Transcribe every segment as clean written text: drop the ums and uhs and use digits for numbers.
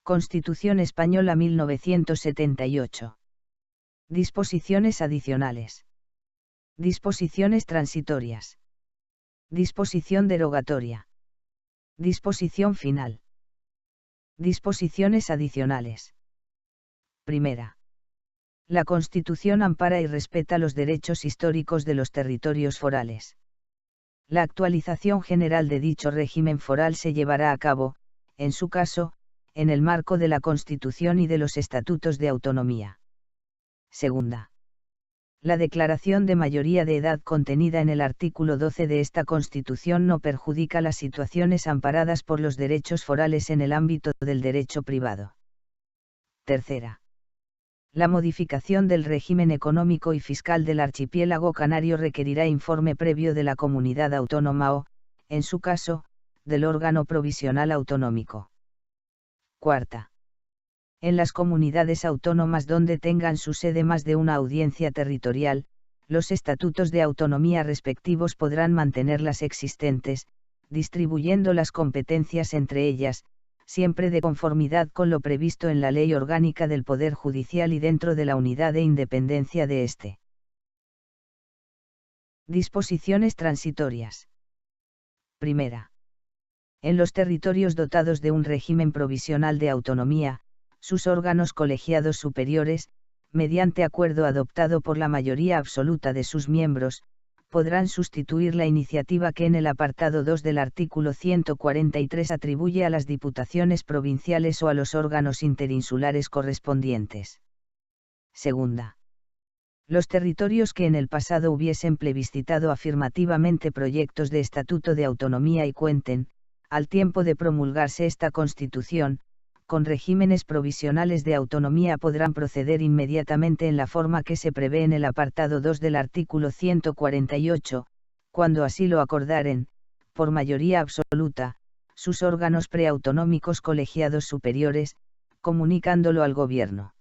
Constitución Española 1978. Disposiciones adicionales. Disposiciones transitorias. Disposición derogatoria. Disposición final. Disposiciones adicionales. Primera. La Constitución ampara y respeta los derechos históricos de los territorios forales. La actualización general de dicho régimen foral se llevará a cabo, en su caso, en el marco de la Constitución y de los Estatutos de Autonomía. Segunda. La declaración de mayoría de edad contenida en el artículo 12 de esta Constitución no perjudica las situaciones amparadas por los derechos forales en el ámbito del derecho privado. Tercera. La modificación del régimen económico y fiscal del archipiélago canario requerirá informe previo de la comunidad autónoma o, en su caso, del órgano provisional autonómico. Cuarta. En las comunidades autónomas donde tengan su sede más de una audiencia territorial, los estatutos de autonomía respectivos podrán mantener las existentes, distribuyendo las competencias entre ellas, siempre de conformidad con lo previsto en la Ley Orgánica del Poder Judicial y dentro de la unidad de independencia de éste. Disposiciones transitorias. Primera. En los territorios dotados de un régimen provisional de autonomía, sus órganos colegiados superiores, mediante acuerdo adoptado por la mayoría absoluta de sus miembros, podrán sustituir la iniciativa que en el apartado 2 del artículo 143 atribuye a las diputaciones provinciales o a los órganos interinsulares correspondientes. Segunda. Los territorios que en el pasado hubiesen plebiscitado afirmativamente proyectos de estatuto de autonomía y cuenten, al tiempo de promulgarse esta Constitución, con regímenes provisionales de autonomía podrán proceder inmediatamente en la forma que se prevé en el apartado 2 del artículo 148, cuando así lo acordaren, por mayoría absoluta, sus órganos preautonómicos colegiados superiores, comunicándolo al Gobierno.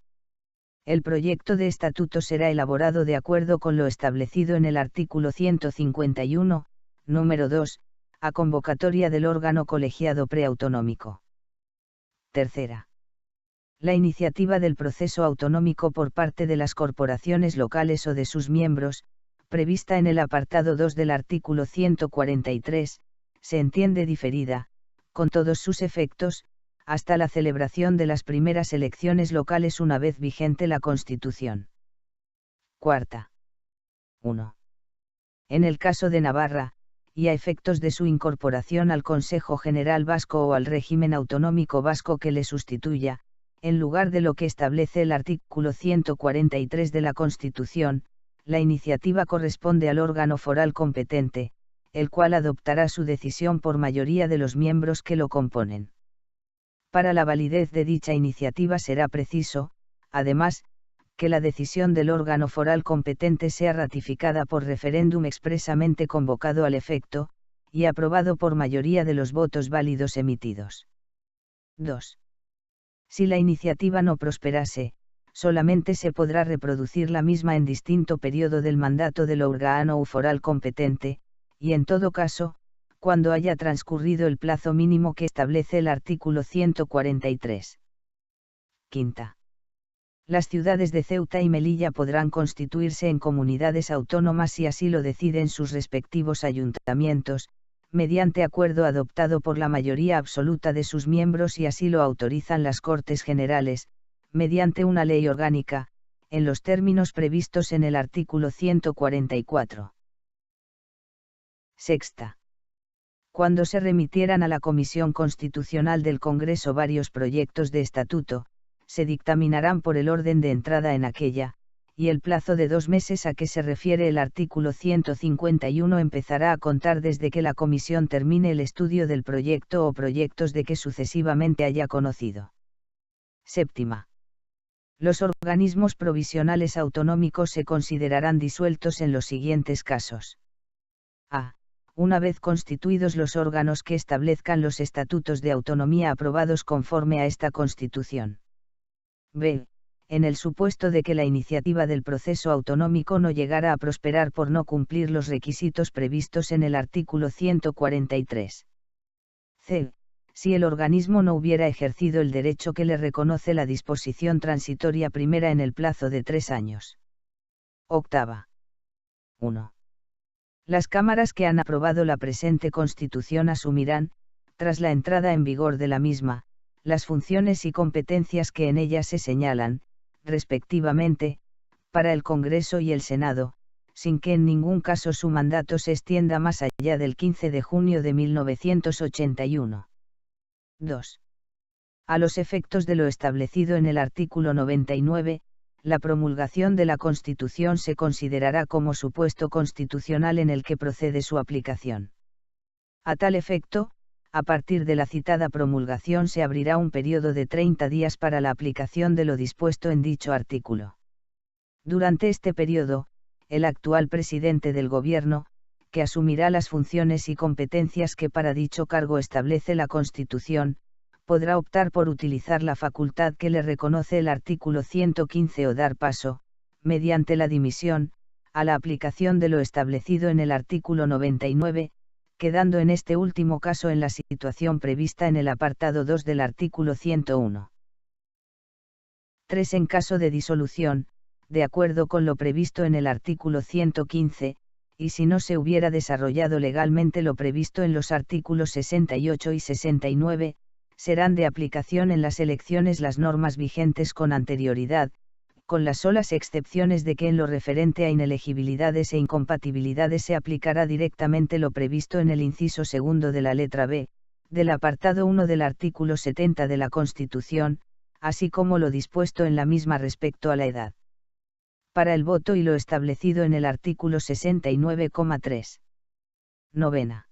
El proyecto de estatuto será elaborado de acuerdo con lo establecido en el artículo 151, número 2, a convocatoria del órgano colegiado preautonómico. Tercera. La iniciativa del proceso autonómico por parte de las corporaciones locales o de sus miembros, prevista en el apartado 2 del artículo 143, se entiende diferida, con todos sus efectos, hasta la celebración de las primeras elecciones locales una vez vigente la Constitución. Cuarta. 1. En el caso de Navarra, y a efectos de su incorporación al Consejo General Vasco o al régimen autonómico vasco que le sustituya, en lugar de lo que establece el artículo 143 de la Constitución, la iniciativa corresponde al órgano foral competente, el cual adoptará su decisión por mayoría de los miembros que lo componen. Para la validez de dicha iniciativa será preciso, además, que la decisión del órgano foral competente sea ratificada por referéndum expresamente convocado al efecto, y aprobado por mayoría de los votos válidos emitidos. 2. Si la iniciativa no prosperase, solamente se podrá reproducir la misma en distinto periodo del mandato del órgano foral competente, y en todo caso, cuando haya transcurrido el plazo mínimo que establece el artículo 143. Quinta. Las ciudades de Ceuta y Melilla podrán constituirse en comunidades autónomas si así lo deciden sus respectivos ayuntamientos, mediante acuerdo adoptado por la mayoría absoluta de sus miembros y así lo autorizan las Cortes Generales, mediante una ley orgánica, en los términos previstos en el artículo 144. Sexta. Cuando se remitieran a la Comisión Constitucional del Congreso varios proyectos de estatuto, se dictaminarán por el orden de entrada en aquella, y el plazo de 2 meses a que se refiere el artículo 151 empezará a contar desde que la Comisión termine el estudio del proyecto o proyectos de que sucesivamente haya conocido. Séptima. Los organismos provisionales autonómicos se considerarán disueltos en los siguientes casos. A. Una vez constituidos los órganos que establezcan los estatutos de autonomía aprobados conforme a esta Constitución. B. En el supuesto de que la iniciativa del proceso autonómico no llegara a prosperar por no cumplir los requisitos previstos en el artículo 143. C. si el organismo no hubiera ejercido el derecho que le reconoce la disposición transitoria primera en el plazo de 3 años. Octava. 1. Las cámaras que han aprobado la presente Constitución asumirán, tras la entrada en vigor de la misma, las funciones y competencias que en ella se señalan, respectivamente, para el Congreso y el Senado, sin que en ningún caso su mandato se extienda más allá del 15 de junio de 1981. 2. A los efectos de lo establecido en el artículo 99, la promulgación de la Constitución se considerará como supuesto constitucional en el que procede su aplicación. A tal efecto, a partir de la citada promulgación se abrirá un periodo de 30 días para la aplicación de lo dispuesto en dicho artículo. Durante este periodo, el actual presidente del Gobierno, que asumirá las funciones y competencias que para dicho cargo establece la Constitución, podrá optar por utilizar la facultad que le reconoce el artículo 115 o dar paso, mediante la dimisión, a la aplicación de lo establecido en el artículo 99, quedando en este último caso en la situación prevista en el apartado 2 del artículo 101. 3. En caso de disolución, de acuerdo con lo previsto en el artículo 115, y si no se hubiera desarrollado legalmente lo previsto en los artículos 68 y 69, serán de aplicación en las elecciones las normas vigentes con anterioridad, con las solas excepciones de que en lo referente a inelegibilidades e incompatibilidades se aplicará directamente lo previsto en el inciso segundo de la letra B, del apartado 1 del artículo 70 de la Constitución, así como lo dispuesto en la misma respecto a la edad para el voto y lo establecido en el artículo 69,3. Novena.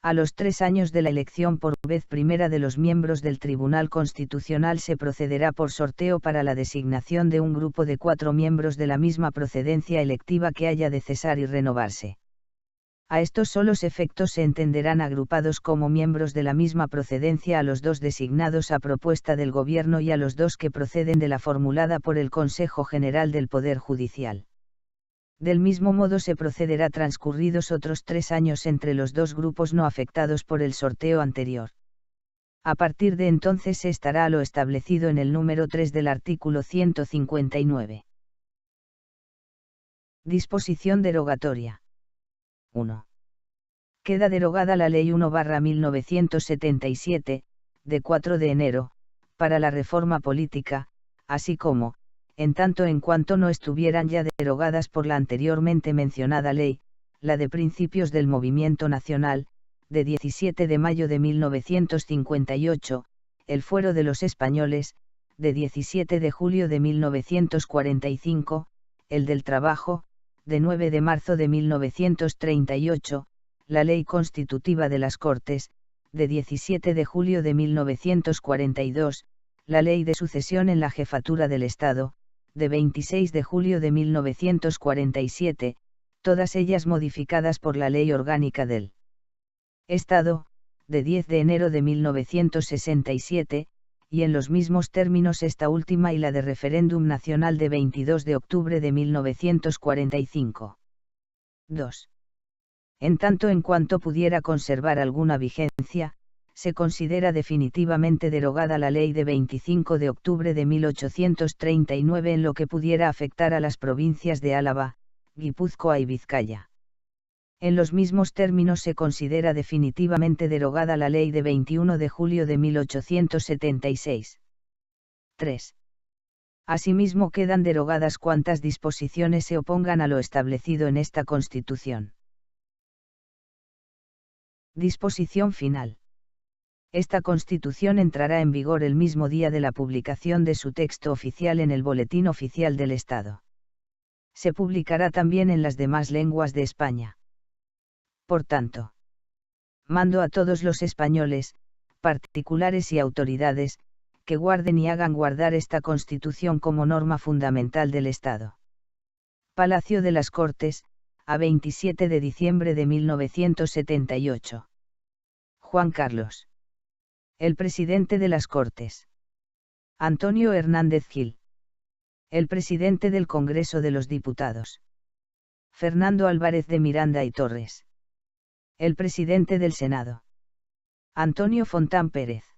A los 3 años de la elección por vez primera de los miembros del Tribunal Constitucional se procederá por sorteo para la designación de un grupo de 4 miembros de la misma procedencia electiva que haya de cesar y renovarse. A estos solos efectos se entenderán agrupados como miembros de la misma procedencia a los 2 designados a propuesta del Gobierno y a los 2 que proceden de la formulada por el Consejo General del Poder Judicial. Del mismo modo se procederá transcurridos otros 3 años entre los 2 grupos no afectados por el sorteo anterior. A partir de entonces se estará a lo establecido en el número 3 del artículo 159. Disposición derogatoria. 1. Queda derogada la Ley 1/1977, de 4 de enero, para la reforma política, así como, en tanto en cuanto no estuvieran ya derogadas por la anteriormente mencionada ley, la de Principios del Movimiento Nacional, de 17 de mayo de 1958, el Fuero de los Españoles, de 17 de julio de 1945, el del Trabajo, de 9 de marzo de 1938, la Ley Constitutiva de las Cortes, de 17 de julio de 1942, la Ley de Sucesión en la Jefatura del Estado, de 26 de julio de 1947, todas ellas modificadas por la Ley Orgánica del Estado, de 10 de enero de 1967, y en los mismos términos esta última y la de Referéndum Nacional de 22 de octubre de 1945. 2. En tanto en cuanto pudiera conservar alguna vigencia, se considera definitivamente derogada la Ley de 25 de octubre de 1839 en lo que pudiera afectar a las provincias de Álava, Guipúzcoa y Vizcaya. En los mismos términos se considera definitivamente derogada la Ley de 21 de julio de 1876. 3. Asimismo quedan derogadas cuantas disposiciones se opongan a lo establecido en esta Constitución. Disposición final. Esta Constitución entrará en vigor el mismo día de la publicación de su texto oficial en el Boletín Oficial del Estado. Se publicará también en las demás lenguas de España. Por tanto, mando a todos los españoles, particulares y autoridades, que guarden y hagan guardar esta Constitución como norma fundamental del Estado. Palacio de las Cortes, a 27 de diciembre de 1978. Juan Carlos. El presidente de las Cortes. Antonio Hernández Gil. El presidente del Congreso de los Diputados. Fernando Álvarez de Miranda y Torres. El presidente del Senado. Antonio Fontán Pérez.